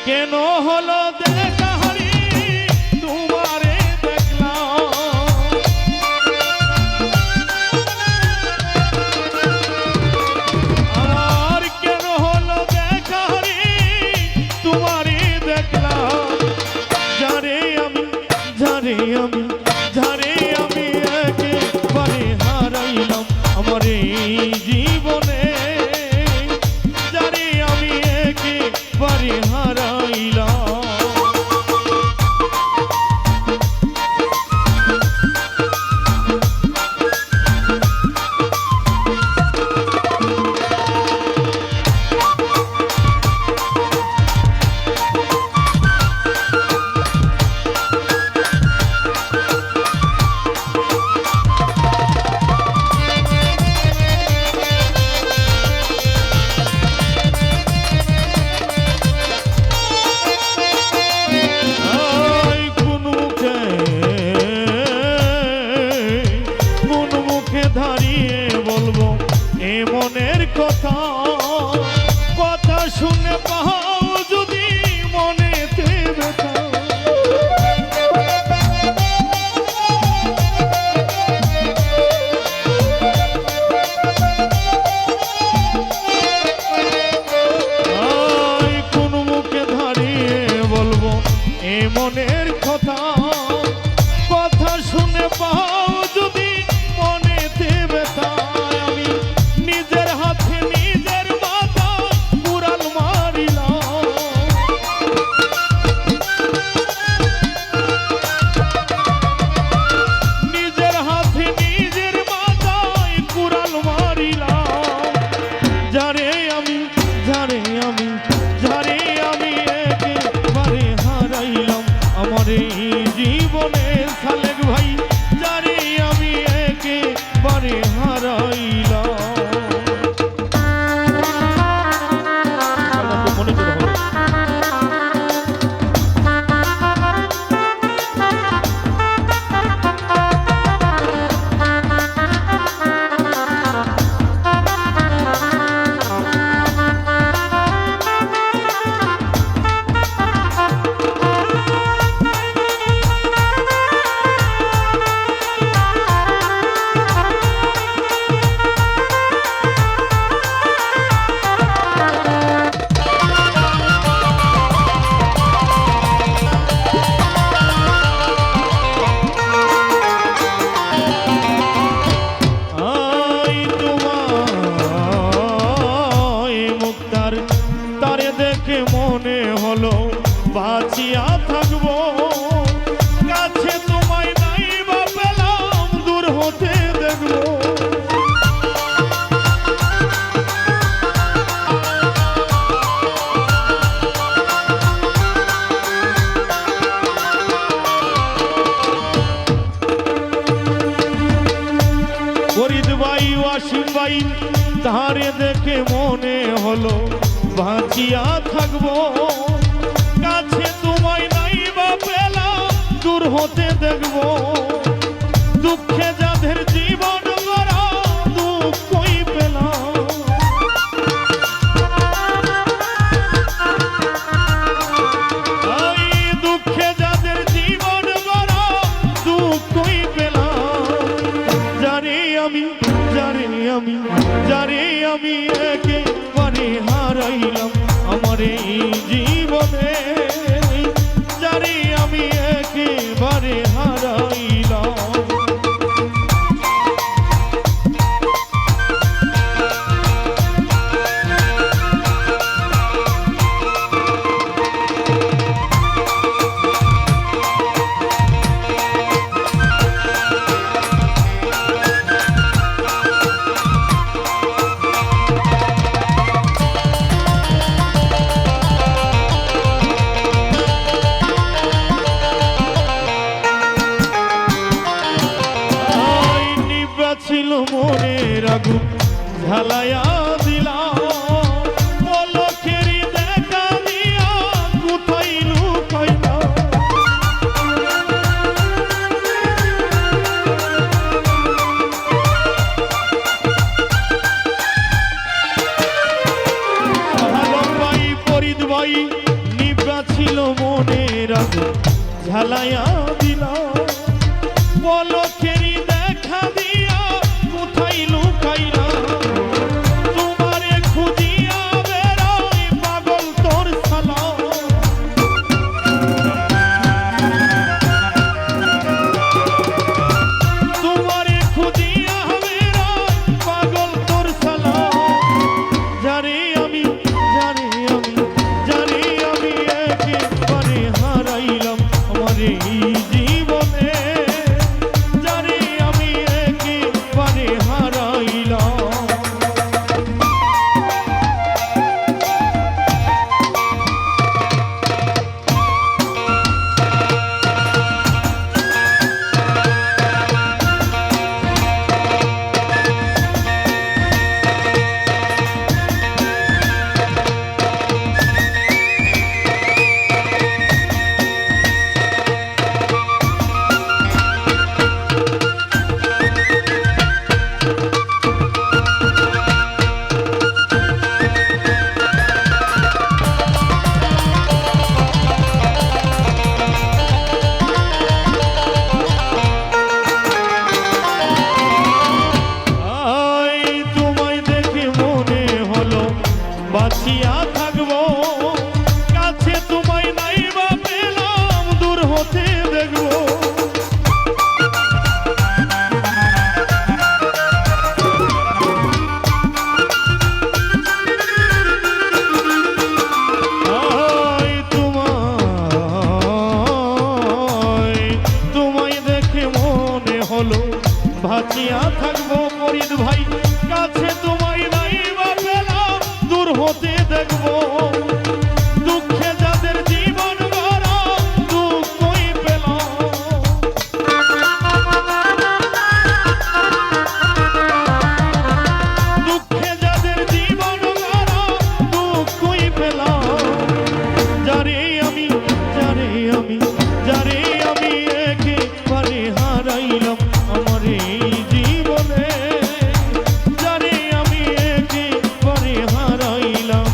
কেন হলো দেখা হারি তোমারে দেখলাম, আমার কেন হলো দেখা হারি তোমারে দেখলাম, যারে আমি যারে আমি যারে আমি একেবারে হারাইলাম আমার এই জীবনে, যারে আমি একেবারে হারাইলাম। দাঁড়িয়ে বলবো এ মনের কথা, কথা শুনে পাও যদি মনেতে ব্যথা, কোন মুখে দাঁড়িয়ে বলবো এ মনের কথা, কথা শুনে পাও যদি মনেতে ব্যথা, আমি নিজের হাতে নিজের মাথা কুড়াল মারিলাম, নিজের হাতে নিজের মাথায় কুড়াল মারিলাম, যারে আমি যারে আমি যারে আমি একেবারে হারাইলাম আমার এই জীবনে সালেক ভাই, যারে আমি একেবারে হারাইলাম। মনে করে হবে তারে দেখে মনে হলো বাঁচিয়া থাকবো, কাছে তোমায় নাই বা পেলাম দূর হতে দেখবো, ফরিদ ভাই ওয়াসিম ভাই তারে দেখে মনে হলো বাঁচিয়া থাকবো, কাছে তোমায় নাই বা পেলাম দূর হতে দেখবো, দুঃখে যাদের জীবন গড়া দুঃখই পেলাম, দুঃখে যাদের জীবন গড়া দুঃখই পেলাম, যারে আমি যারে আমি যারে আমি একেবারে হারাইলাম আমার এই জীবনে, যারে আমি একেবারে হারাই নিবাছিল মনের আগুন ঝালাইয়া দিল পলকেরই দেখা দিয়া কোথায় লুকাইলা তোমারে খুঁজিয়া বেড়াই পাগল তোর শালা তোমারে খুঁজিয়া বেড়াই পাগল তোর শালা জানি আমি একেবারে হারাইলাম আমার এই জীবনে জানি আমি একেবারে হারাইলাম বাঁচিয়া থাকবো কাছে তোমায় নাই বা পেলাম দূর হতে দেখবো তোমায় দেখে মনে হলো বাঁচিয়া থাকবো ফরিদ ভাই কাছে তোমায় নাই বা পেলাম দূর হতে দেখবো দুঃখে যাদের জীবন গড়া দুঃখই পেলাম দুঃখে যাদের জীবন গড়া দুঃখই পেলাম যারে আমি একেবারে হারাইলাম আমার এই জীবনে যারে আমি একেবারে হারাইলাম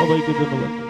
সবাইকে ধন্যবাদ।